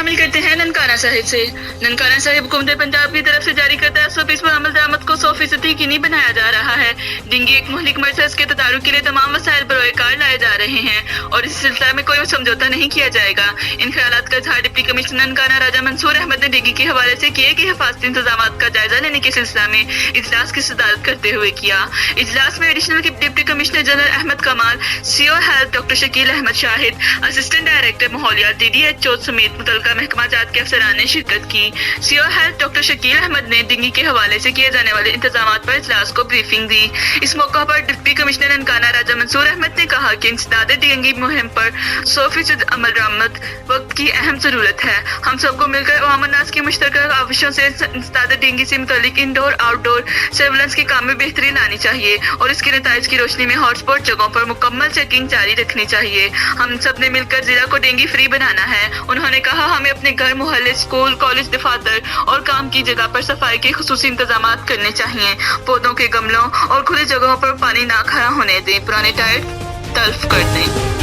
शामिल करते हैं ननकाना साहिब से। ननकाना साहिब हुकूमत पंजाब की तरफ से जारी करता 120 पर अमल दरामद को 100% यकीनी बनाया जा रहा है। डेंगू एक मुहलिक मर्ज है, इसके तदारुक के लिए तमाम वसाइल बरोकार लाए जा रहे हैं और इस सिलसिले में कोई समझौता नहीं किया जाएगा। इन ख्यालात का इजहार डिप्टी कमिश्नर ननकाना राजा मंसूर अहमद ने डेंगू के हवाले से किए गए हिफाजती इंतजाम का जायजा लेने के सिलसिला में इजलास की सदारत करते हुए किया। इजलास में additional deputy commissioner general Ahmad Kamal, CO health doctor Shakeel Ahmad Shahid, assistant director माहौलियात DDHO समेत मुतल्लिका महकमा जात के अफसरान ने शिरकत की। CO health doctor Shakeel Ahmed ने डेंगू के हवाले से किए जाने वाले इंतजाम पर इजलास को ब्रीफिंग दी। इस मौका पर डिप्टी कमिश्नर ननकाना राजा मंसूर अहमद ने कहा कि इंसदाद डेंगू मुहिम पर 100% अमल दरामद वक्त की अहम जरूरत है। हम सबको मिलकर अवाम नास की मुश्तरका काविशों से इंसदाद डेंगू से मुतालिक इंडोर आउटडोर सर्विलेंस के काम में बेहतरी लानी चाहिए और इसके नताइज की रोशनी में हॉटस्पॉट जगहों पर मुकम्मल चेकिंग जारी रखनी चाहिए। हम सब ने मिलकर जिला को डेंगू फ्री बनाना है। उन्होंने कहा हमें अपने घर, मोहल्ले, स्कूल, कॉलेज, दफातर और काम की जगह पर सफाई के खुसूसी इंतजाम करने चाहिए। पौधों के गमलों और खुली जगहों पर पानी ना खड़ा होने दें। पुराने टायर तल्फ कर दें।